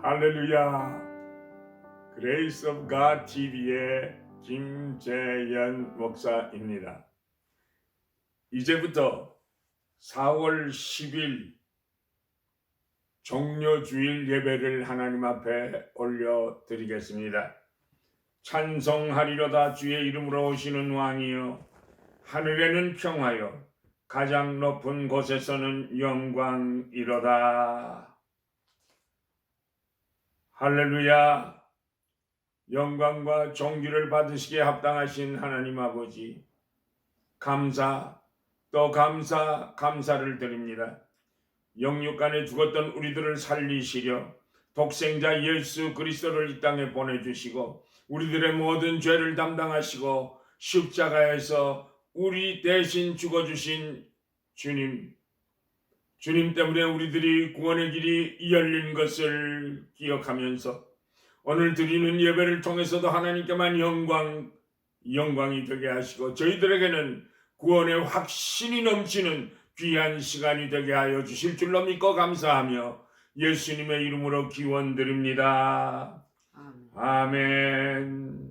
할렐루야. 그레이스 오브 갓 TV의 김재현 목사입니다. 이제부터 4월 10일 종료주일 예배를 하나님 앞에 올려드리겠습니다. 찬송하리로다 주의 이름으로 오시는 왕이여, 하늘에는 평화여, 가장 높은 곳에서는 영광이로다. 할렐루야. 영광과 존귀를 받으시기에 합당하신 하나님 아버지, 감사를 드립니다. 영육간에 죽었던 우리들을 살리시려 독생자 예수 그리스도를 이 땅에 보내주시고 우리들의 모든 죄를 담당하시고 십자가에서 우리 대신 죽어주신 주님 때문에 우리들이 구원의 길이 열린 것을 기억하면서 오늘 드리는 예배를 통해서도 하나님께만 영광이 되게 하시고 저희들에게는 구원의 확신이 넘치는 귀한 시간이 되게 하여 주실 줄로 믿고 감사하며 예수님의 이름으로 기원드립니다. 아멘.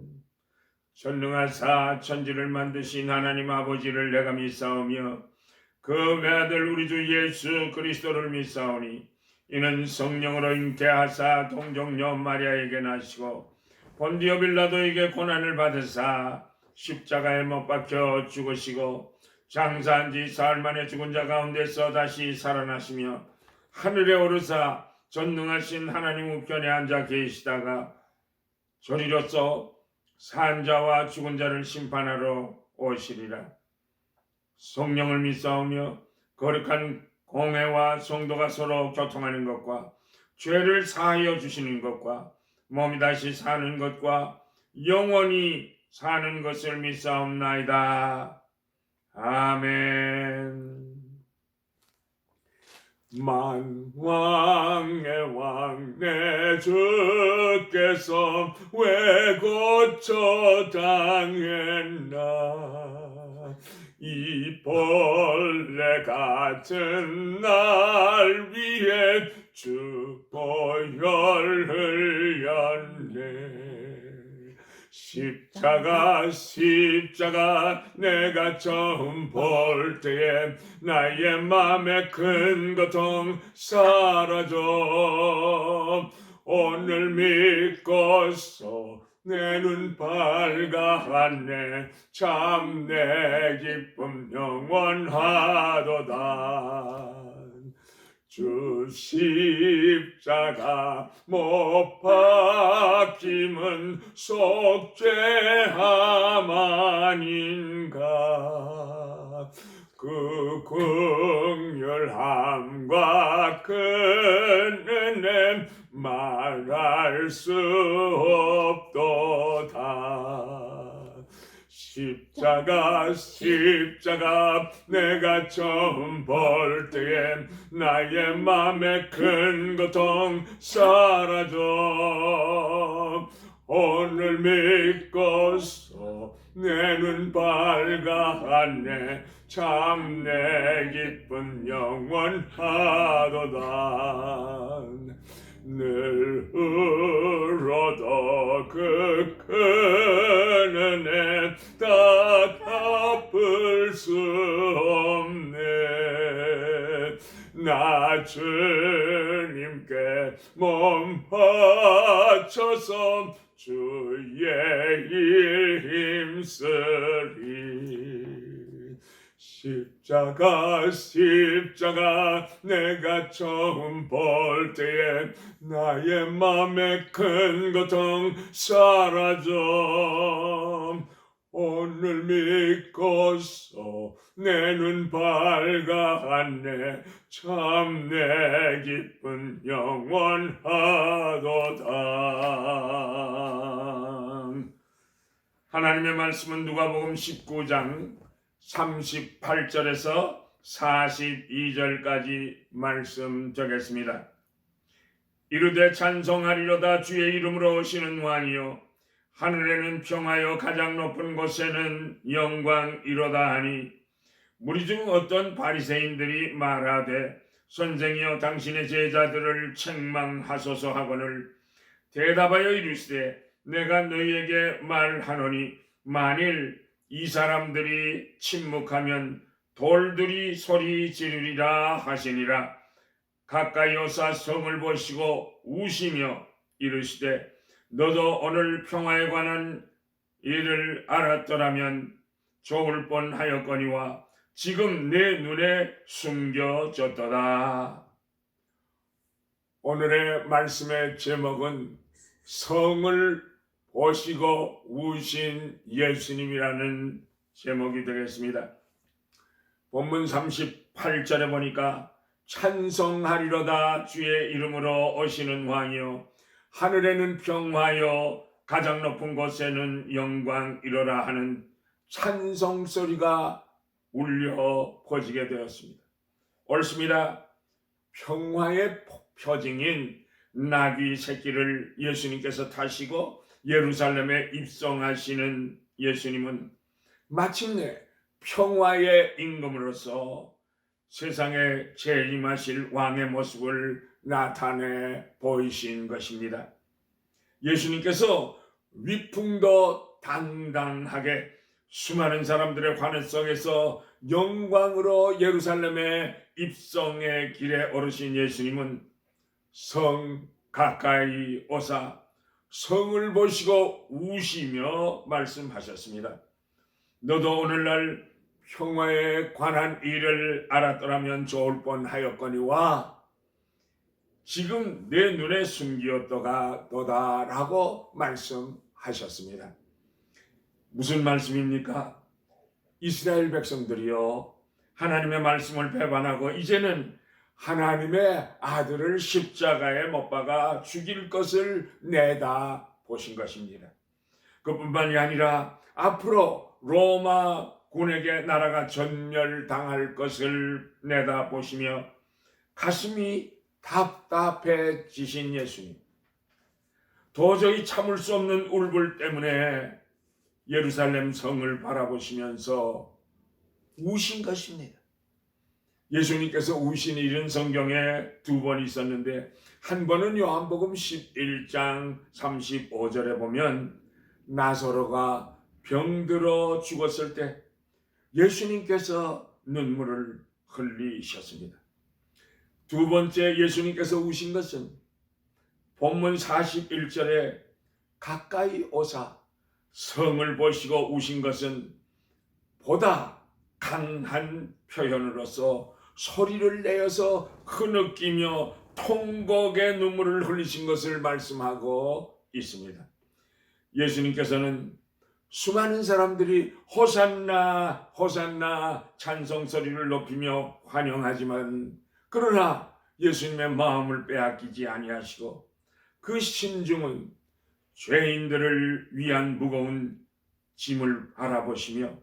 전능하사 천지를 만드신 하나님 아버지를 내가 믿사오며 그 외아들 우리 주 예수 그리스도를 믿사오니 이는 성령으로 잉태하사 동정녀 마리아에게 나시고 본디오 빌라도에게 고난을 받으사 십자가에 못 박혀 죽으시고 장사한 지 사흘 만에 죽은 자 가운데서 다시 살아나시며 하늘에 오르사 전능하신 하나님 우편에 앉아 계시다가 저리로서 산 자와 죽은 자를 심판하러 오시리라. 성령을 믿사오며 거룩한 공회와 성도가 서로 교통하는 것과 죄를 사하여 주시는 것과 몸이 다시 사는 것과 영원히 사는 것을 믿사옵나이다. 아멘. 만왕의 왕 내 주께서 왜 고쳐 당했나, 이 벌레 같은 날 위해 주 보혈을 흘렸네. 십자가 내가 처음 볼 때에 나의 맘에 큰 고통 사라져. 오늘 믿고서 내 눈 밝아하네. 참 내 기쁨 영원하도다. 주 십자가 못 박힘은 속죄함 아닌가. 그 긍휼함과 그 은혜 말할 수 없도다. 십자가 내가 처음 볼 때에 나의 맘에 큰 고통 사라져. 오늘 믿고서 내 눈 밝아하네. 참 내 기쁨 영원하도다. 늘 울어도 그 큰 은혜 다 갚을 수 없네. 나 주님께 몸 바쳐서 주의 일 힘쓰리. 십자가 내가 처음 볼 때에 나의 맘에 큰 고통 사라져. 오늘 믿고서 내 눈 밝아하네. 참 내 기쁨 영원하도다. 하나님의 말씀은 누가복음 19장 38절에서 42절까지 말씀 적겠습니다. 이르되 찬송하리로다 주의 이름으로 오시는 왕이요, 하늘에는 평화요 가장 높은 곳에는 영광이로다 하니, 무리 중 어떤 바리새인들이 말하되 선생이여 당신의 제자들을 책망하소서 하거늘 대답하여 이르시되 내가 너희에게 말하노니 만일 이 사람들이 침묵하면 돌들이 소리 지르리라 하시니라. 가까이 오사 성을 보시고 우시며 이르시되 너도 오늘 평화에 관한 일을 알았더라면 좋을 뻔하였거니와 지금 내 눈에 숨겨졌도다. 오늘의 말씀의 제목은 성을 보시고 우신 예수님이라는 제목이 되겠습니다. 본문 38절에 보니까 찬송하리로다 주의 이름으로 오시는 왕이요 하늘에는 평화요 가장 높은 곳에는 영광이로라 하는 찬송 소리가 울려 퍼지게 되었습니다. 옳습니다. 평화의 표징인 나귀 새끼를 예수님께서 타시고 예루살렘에 입성하시는 예수님은 마침내 평화의 임금으로서 세상에 재림하실 왕의 모습을 나타내 보이신 것입니다. 예수님께서 위풍도 당당하게 수많은 사람들의 관을 속에서 영광으로 예루살렘의 입성의 길에 오르신 예수님은 성 가까이 오사 성을 보시고 우시며 말씀하셨습니다. 너도 오늘날 평화에 관한 일을 알았더라면 좋을 뻔하였거니와 지금 내 눈에 숨기었도다라고 말씀하셨습니다. 무슨 말씀입니까? 이스라엘 백성들이요 하나님의 말씀을 배반하고 이제는 하나님의 아들을 십자가에 못 박아 죽일 것을 내다보신 것입니다. 그뿐만이 아니라 앞으로 로마 군에게 나라가 전멸당할 것을 내다보시며 가슴이 답답해지신 예수님, 도저히 참을 수 없는 울분 때문에 예루살렘 성을 바라보시면서 우신 것입니다. 예수님께서 우신 일은 성경에 2번 있었는데 한 번은 요한복음 11장 35절에 보면 나사로가 병들어 죽었을 때 예수님께서 눈물을 흘리셨습니다. 두 번째 예수님께서 우신 것은 본문 41절에 가까이 오사 성을 보시고 우신 것은 보다 강한 표현으로서 소리를 내어서 흐느끼며 통곡의 눈물을 흘리신 것을 말씀하고 있습니다. 예수님께서는 수많은 사람들이 호산나 호산나 찬송 소리를 높이며 환영하지만 그러나 예수님의 마음을 빼앗기지 아니하시고 그 심중은 죄인들을 위한 무거운 짐을 바라보시며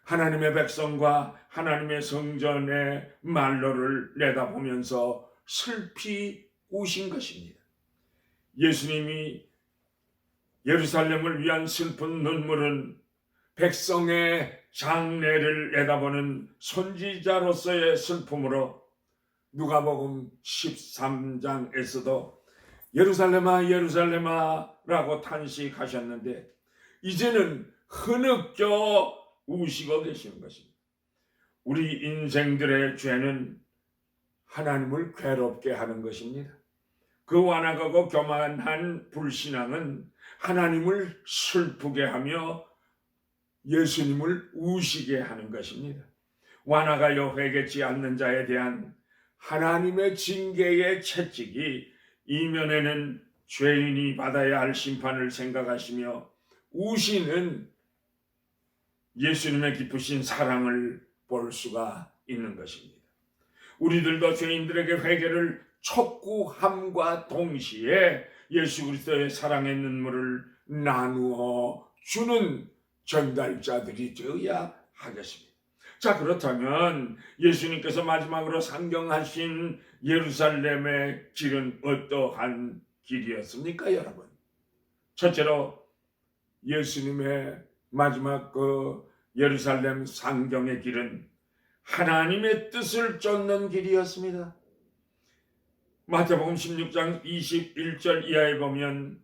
하나님의 백성과 하나님의 성전의 말로를 내다보면서 슬피 우신 것입니다. 예수님이 예루살렘을 위한 슬픈 눈물은 백성의 장례를 내다보는 선지자로서의 슬픔으로 누가복음 13장에서도 예루살렘아 예루살렘아 라고 탄식하셨는데 이제는 흐느껴 우시고 계시는 것입니다. 우리 인생들의 죄는 하나님을 괴롭게 하는 것입니다. 그 완악하고 교만한 불신앙은 하나님을 슬프게 하며 예수님을 우시게 하는 것입니다. 완악하여 회개치 않는 자에 대한 하나님의 징계의 채찍이 이면에는 죄인이 받아야 할 심판을 생각하시며 우시는 예수님의 깊으신 사랑을 볼 수가 있는 것입니다. 우리들도 죄인들에게 회개를 촉구함과 동시에 예수 그리스도의 사랑의 눈물을 나누어 주는 전달자들이 되어야 하겠습니다. 자, 그렇다면 예수님께서 마지막으로 상경하신 예루살렘의 길은 어떠한 길이었습니까, 여러분? 첫째로 예수님의 마지막 그 예루살렘 상경의 길은 하나님의 뜻을 쫓는 길이었습니다. 마태복음 16장 21절 이하에 보면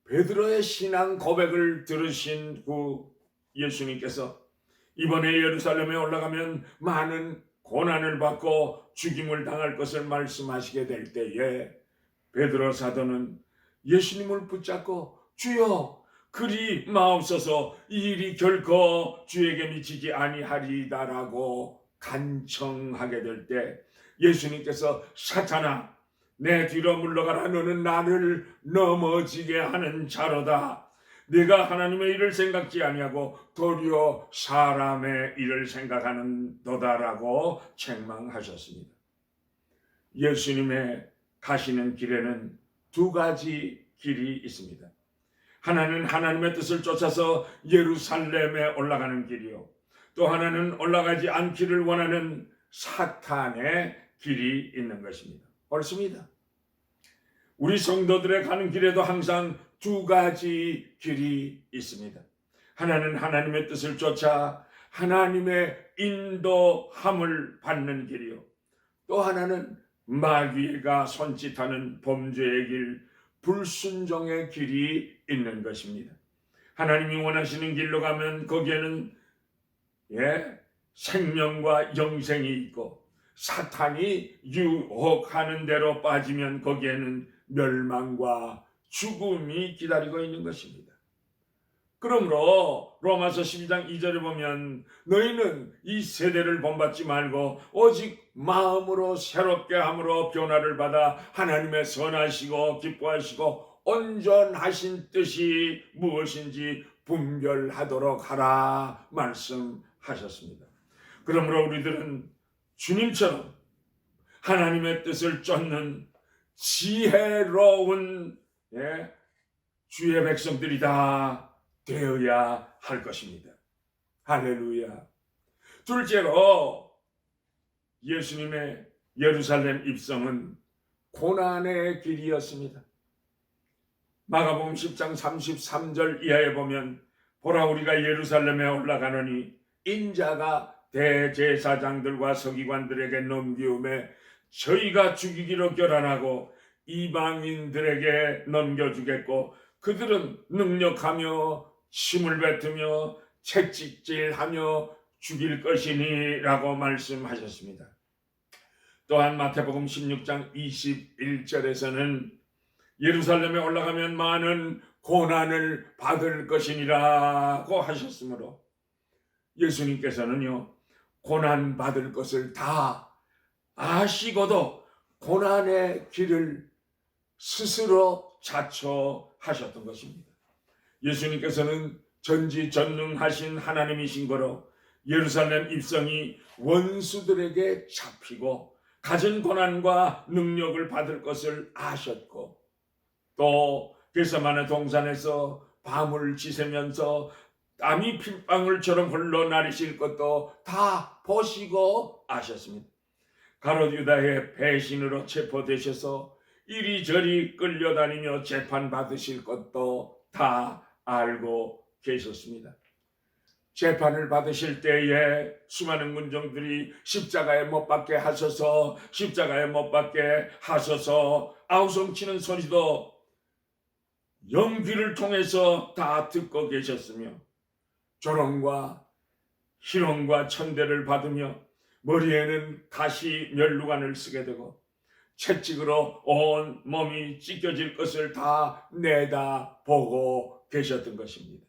베드로의 신앙 고백을 들으신 후 예수님께서 이번에 예루살렘에 올라가면 많은 고난을 받고 죽임을 당할 것을 말씀하시게 될 때에 베드로 사도는 예수님을 붙잡고 주여 그리 마옵소서 이 일이 결코 주에게 미치지 아니하리다라고 간청하게 될 때 예수님께서 사탄아 내 뒤로 물러가라 너는 나를 넘어지게 하는 자로다. 네가 하나님의 일을 생각지 아니하고 도리어 사람의 일을 생각하는 도다라고 책망하셨습니다. 예수님의 가시는 길에는 두 가지 길이 있습니다. 하나는 하나님의 뜻을 쫓아서 예루살렘에 올라가는 길이요. 또 하나는 올라가지 않기를 원하는 사탄의 길이 있는 것입니다. 옳습니다. 우리 성도들의 가는 길에도 항상 두 가지 길이 있습니다. 하나는 하나님의 뜻을 쫓아 하나님의 인도함을 받는 길이요. 또 하나는 마귀가 손짓하는 범죄의 길, 불순종의 길이 있는 것입니다. 하나님이 원하시는 길로 가면 거기에는 생명과 영생이 있고 사탄이 유혹하는 대로 빠지면 거기에는 멸망과 죽음이 기다리고 있는 것입니다. 그러므로 로마서 12장 2절에 보면 너희는 이 세대를 본받지 말고 오직 마음으로 새롭게 함으로 변화를 받아 하나님의 선하시고 기뻐하시고 온전하신 뜻이 무엇인지 분별하도록 하라 말씀하셨습니다. 그러므로 우리들은 주님처럼 하나님의 뜻을 쫓는 지혜로운 주의 백성들이다 되어야 할 것입니다. 할렐루야. 둘째로 예수님의 예루살렘 입성은 고난의 길이었습니다. 마가복음 10장 33절 이하에 보면 보라 우리가 예루살렘에 올라가노니 인자가 대제사장들과 서기관들에게 넘기움에 저희가 죽이기로 결단하고 이방인들에게 넘겨주겠고 그들은 능력하며 침을 뱉으며 채찍질하며 죽일 것이니 라고 말씀하셨습니다. 또한 마태복음 16장 21절에서는 예루살렘에 올라가면 많은 고난을 받을 것이니라고 하셨으므로 예수님께서는요 고난 받을 것을 다 아시고도 고난의 길을 스스로 자처하셨던 것입니다. 예수님께서는 전지전능하신 하나님이신 거로 예루살렘 입성이 원수들에게 잡히고 가진 고난과 능력을 받을 것을 아셨고 또 겟세마네 동산에서 밤을 지새면서 땀이 핏방울처럼 흘러내리실 것도 다 보시고 아셨습니다. 가롯 유다의 배신으로 체포되셔서 이리저리 끌려다니며 재판받으실 것도 다 알고 계셨습니다. 재판을 받으실 때에 수많은 군중들이 십자가에 못 박게 하소서 십자가에 못 박게 하소서 아우성치는 소리도 연기를 통해서 다 듣고 계셨으며 조롱과 희롱과 천대를 받으며 머리에는 가시 면류관을 쓰게 되고 채찍으로 온 몸이 찢겨질 것을 다 내다보고 계셨던 것입니다.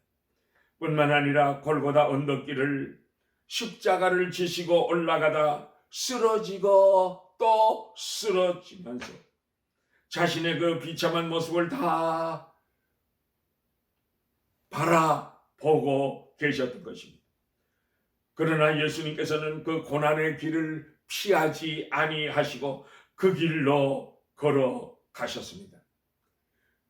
뿐만 아니라 골고다 언덕길을 십자가를 지시고 올라가다 쓰러지고 또 쓰러지면서 자신의 그 비참한 모습을 다 바라보고 계셨던 것입니다. 그러나 예수님께서는 그 고난의 길을 피하지 아니하시고 그 길로 걸어가셨습니다.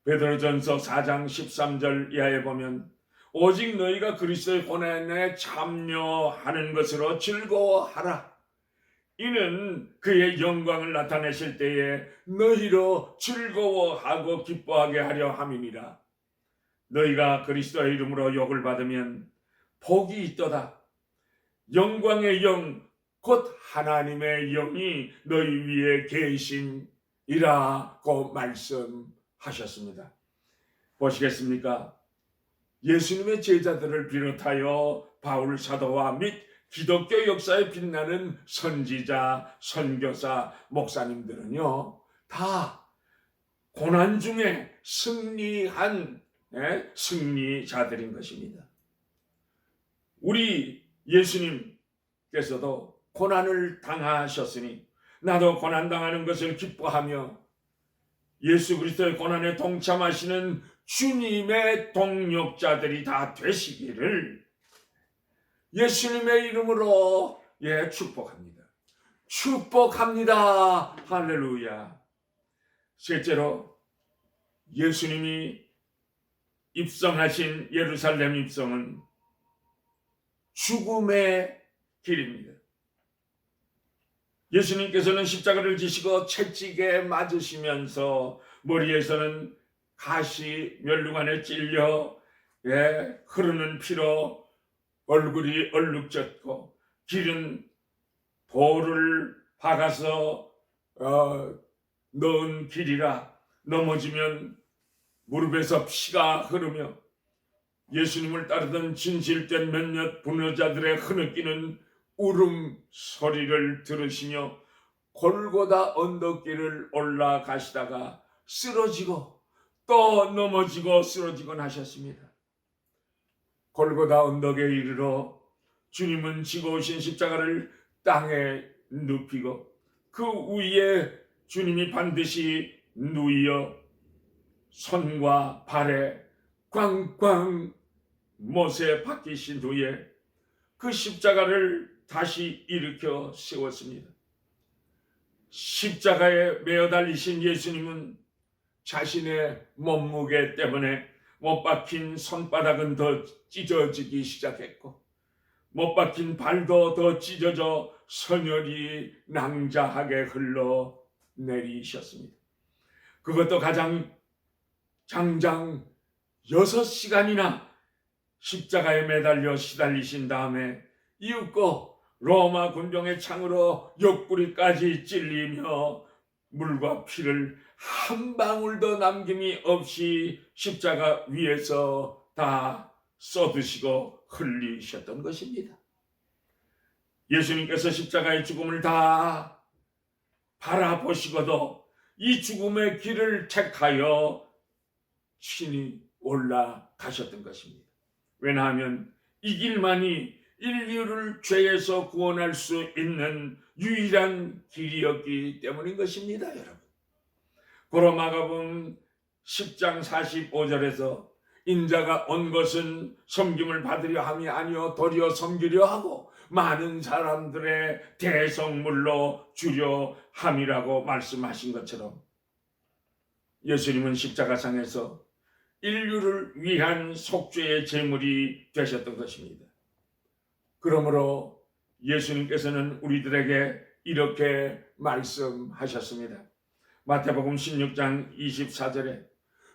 베드로전서 4장 13절 이하에 보면 오직 너희가 그리스도의 고난에 참여하는 것으로 즐거워하라. 이는 그의 영광을 나타내실 때에 너희로 즐거워하고 기뻐하게 하려 함이니라. 너희가 그리스도의 이름으로 욕을 받으면 복이 있도다. 영광의 영 곧 하나님의 영이 너희 위에 계신 이라고 말씀하셨습니다. 보시겠습니까? 예수님의 제자들을 비롯하여 바울 사도와 및 기독교 역사에 빛나는 선지자, 선교사, 목사님들은요, 다 고난 중에 승리한 승리자들인 것입니다. 우리 예수님께서도 고난을 당하셨으니 나도 고난 당하는 것을 기뻐하며 예수 그리스도의 고난에 동참하시는 주님의 동력자들이 다 되시기를 예수님의 이름으로 축복합니다. 축복합니다. 할렐루야. 실제로 예수님이 입성하신 예루살렘 입성은 죽음의 길입니다. 예수님께서는 십자가를 지시고 채찍에 맞으시면서 머리에서는 가시 면류관에 찔려 흐르는 피로 얼굴이 얼룩졌고 길은 돌을 박아서 넣은 길이라 넘어지면 무릎에서 피가 흐르며 예수님을 따르던 진실된 몇몇 분노자들의 흐느끼는 울음소리를 들으시며 골고다 언덕길을 올라가시다가 쓰러지고 또 넘어지고 쓰러지곤 하셨습니다. 골고다 언덕에 이르러 주님은 지고 오신 십자가를 땅에 눕히고 그 위에 주님이 반드시 누이어 손과 발에 꽝꽝 못에 박히신 후에 그 십자가를 다시 일으켜 세웠습니다. 십자가에 매어 달리신 예수님은 자신의 몸무게 때문에 못 박힌 손바닥은 더 찢어지기 시작했고 못 박힌 발도 더 찢어져 선혈이 낭자하게 흘러내리셨습니다. 그것도 가장 장장 6시간이나 십자가에 매달려 시달리신 다음에 이윽고 로마 군병의 창으로 옆구리까지 찔리며 물과 피를 한 방울도 남김이 없이 십자가 위에서 다 쏟으시고 흘리셨던 것입니다. 예수님께서 십자가의 죽음을 다 바라보시고도 이 죽음의 길을 택하여 친히 올라가셨던 것입니다. 왜냐하면 이 길만이 인류를 죄에서 구원할 수 있는 유일한 길이었기 때문인 것입니다. 여러분, 고로마가복음 10장 45절에서 인자가 온 것은 섬김을 받으려 함이 아니요 도리어 섬기려 하고 많은 사람들의 대성물로 주려 함이라고 말씀하신 것처럼 예수님은 십자가상에서 인류를 위한 속죄의 제물이 되셨던 것입니다. 그러므로 예수님께서는 우리들에게 이렇게 말씀하셨습니다. 마태복음 16장 24절에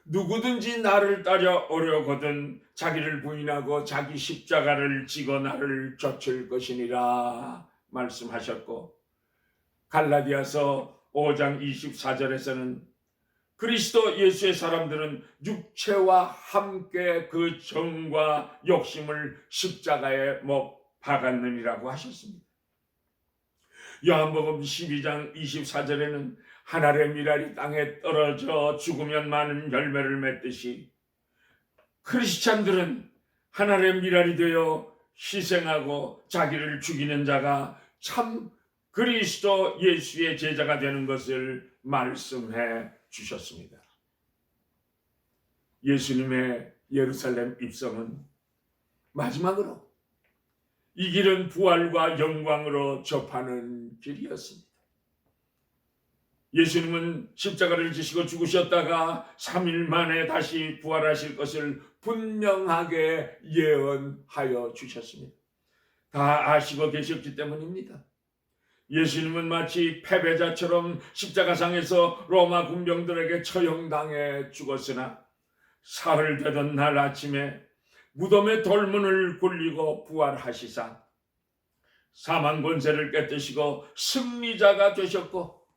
누구든지 나를 따라 오려거든 자기를 부인하고 자기 십자가를 지고 나를 쫓을 것이니라 말씀하셨고, 갈라디아서 5장 24절에서는 그리스도 예수의 사람들은 육체와 함께 그 정과 욕심을 십자가에 못 박았느니라고 하셨습니다. 요한복음 12장 24절에는 하늘의 미랄이 땅에 떨어져 죽으면 많은 열매를 맺듯이 크리스찬들은 하늘의 미랄이 되어 희생하고 자기를 죽이는 자가 참 그리스도 예수의 제자가 되는 것을 말씀해 주셨습니다. 예수님의 예루살렘 입성은 마지막으로 이 길은 부활과 영광으로 접하는 길이었습니다. 예수님은 십자가를 지시고 죽으셨다가 3일 만에 다시 부활하실 것을 분명하게 예언하여 주셨습니다. 다 아시고 계셨기 때문입니다. 예수님은 마치 패배자처럼 십자가상에서 로마 군병들에게 처형당해 죽었으나 사흘 되던 날 아침에 무덤의 돌문을 굴리고 부활하시사 사망 권세를 깨뜨시고 승리자가 되셨고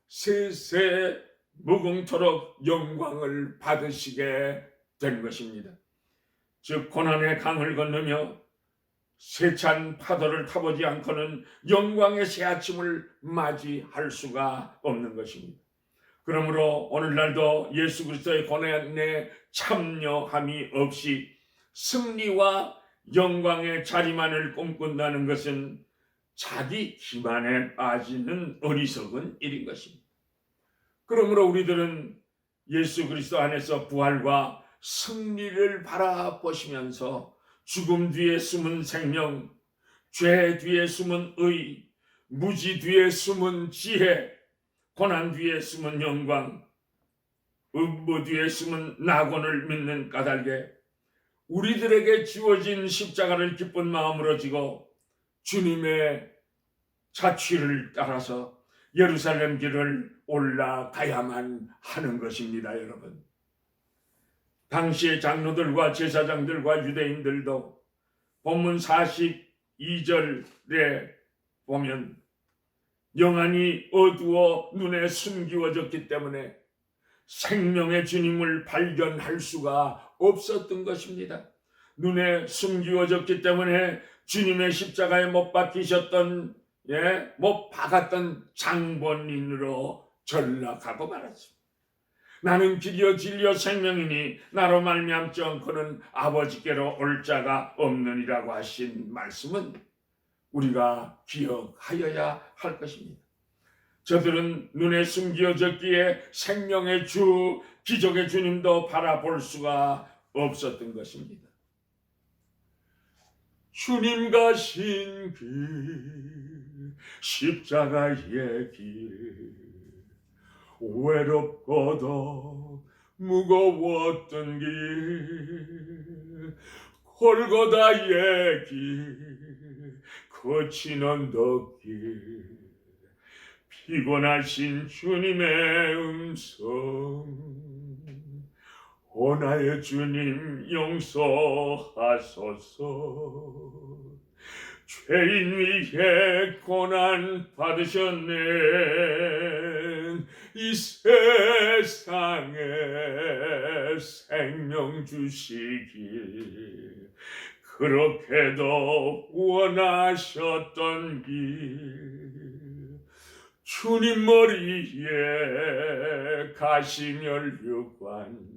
세세 무궁토록 영광을 받으시게 된 것입니다. 즉 고난의 강을 건너며 세찬 파도를 타보지 않고는 영광의 새 아침을 맞이할 수가 없는 것입니다. 그러므로 오늘날도 예수 그리스도의 고난에 참여함이 없이 승리와 영광의 자리만을 꿈꾼다는 것은 자기 기만에 빠지는 어리석은 일인 것입니다. 그러므로 우리들은 예수 그리스도 안에서 부활과 승리를 바라보시면서 죽음 뒤에 숨은 생명, 죄 뒤에 숨은 의, 무지 뒤에 숨은 지혜, 고난 뒤에 숨은 영광, 음부 뒤에 숨은 낙원을 믿는 까닭에 우리들에게 지워진 십자가를 기쁜 마음으로 지고 주님의 자취를 따라서 예루살렘 길을 올라가야만 하는 것입니다, 여러분. 당시의 장로들과 제사장들과 유대인들도 본문 42절에 보면 영안이 어두워 눈에 숨기워졌기 때문에 생명의 주님을 발견할 수가 없었던 것입니다. 눈에 숨기워졌기 때문에 주님의 십자가에 못 박히셨던 못 박았던 장본인으로 전락하고 말았습니다. 나는 길이요 진리요 생명이니 나로 말미암지 않고는 아버지께로 올 자가 없느니라고 하신 말씀은 우리가 기억하여야 할 것입니다. 저들은 눈에 숨겨졌기에 생명의 주, 기적의 주님도 바라볼 수가 없었던 것입니다. 주님 가신 길, 십자가의 길, 외롭고도 무거웠던 길, 골고다의 길, 거친 언덕길, 피곤하신 주님의 음성, 오 나의 주님 용서하소서. 죄인 위에 고난 받으셨네. 이 세상에 생명 주시길 그렇게도 원하셨던 길, 주님 머리에 가시면류관,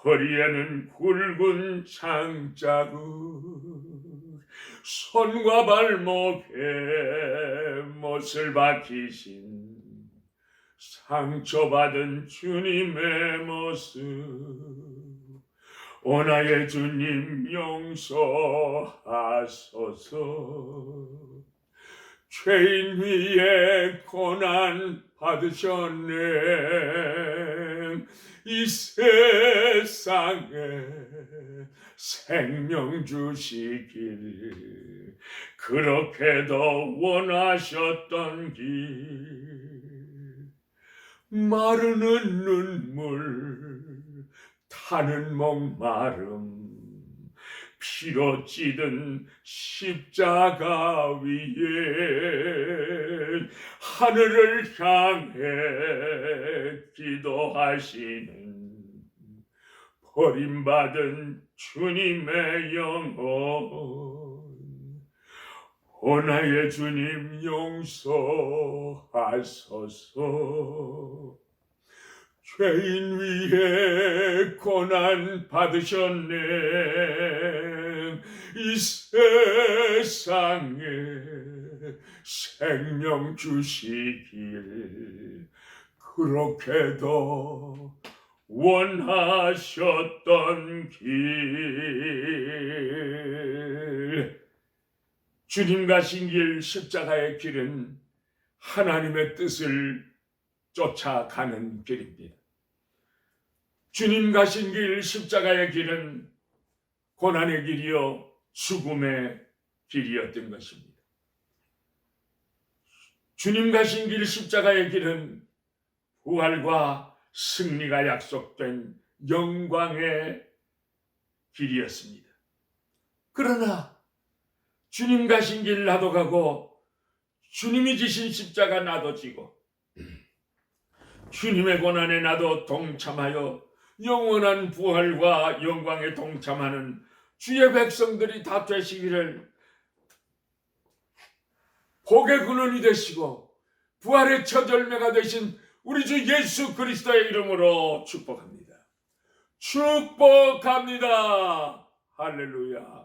허리에는 굵은 장자국, 손과 발목에 못을 박히신 상처받은 주님의 모습, 오 나의 주님 용서하소서. 죄인 위에 고난 받으셨네. 이 세상에 생명 주시길 그렇게도 원하셨던 길, 마르는 눈물 타는 목마름, 피로 찌든 십자가 위에 하늘을 향해 기도하시는 버림받은 주님의 영혼, 오 나의 주님 용서하소서. 죄인 위에 고난 받으셨네. 이 세상에 생명 주시길 그렇게도 원하셨던 길. 주님 가신 길, 십자가의 길은 하나님의 뜻을 쫓아가는 길입니다. 주님 가신 길, 십자가의 길은 고난의 길이요 죽음의 길이었던 것입니다. 주님 가신 길, 십자가의 길은 부활과 승리가 약속된 영광의 길이었습니다. 그러나 주님 가신 길 나도 가고 주님이 지신 십자가 나도 지고 주님의 고난에 나도 동참하여 영원한 부활과 영광에 동참하는 주의 백성들이 다 되시기를 복의 근원이 되시고 부활의 첫 열매가 되신 우리 주 예수 그리스도의 이름으로 축복합니다. 축복합니다. 할렐루야.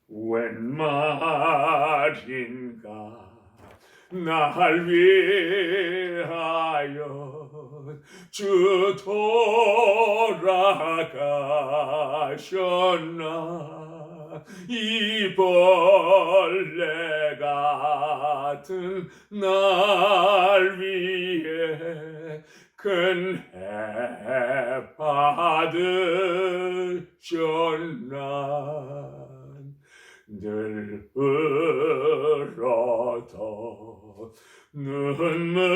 웬 말인가 날 위하여 주 돌아가셨나. 이 벌레 같은 날 위해 큰 해 받으셨나. 늘 흘러도 눈물로써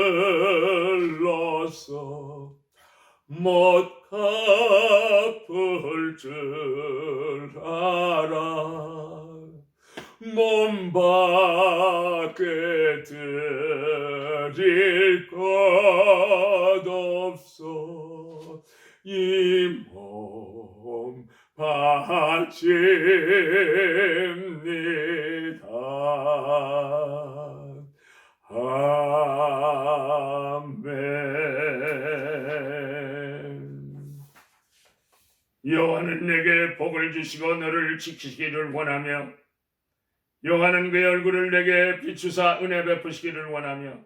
못 갚을 줄 알아. 몸 밖에 드릴 것 없어 이 몸 바칩니다. 아멘. 여호와는 내게 복을 주시고 너를 지키시기를 원하며 여호와는 그의 얼굴을 내게 비추사 은혜 베푸시기를 원하며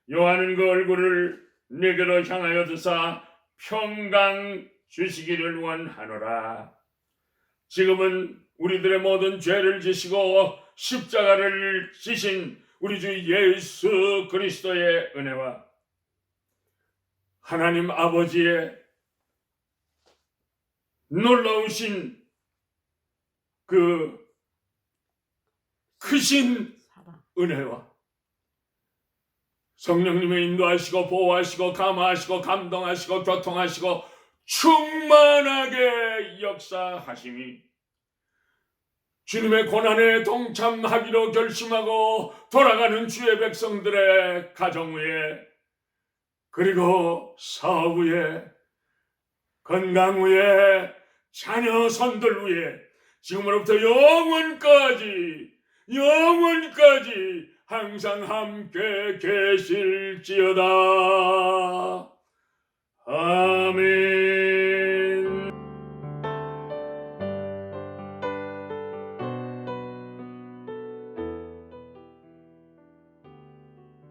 여호와는 그 얼굴을 내게로 향하여 드사 평강 주시기를 원하노라. 지금은 우리들의 모든 죄를 지시고 십자가를 지신 우리 주 예수 그리스도의 은혜와 하나님 아버지의 놀라우신 그 크신 은혜와 성령님의 인도하시고 보호하시고 감화하시고 감동하시고 교통하시고 충만하게 역사하심이 주님의 고난에 동참하기로 결심하고 돌아가는 주의 백성들의 가정 위에 그리고 사업 위에 건강 위에 자녀 손들 위에 지금으로부터 영원까지 항상 함께 계실지어다. 아멘.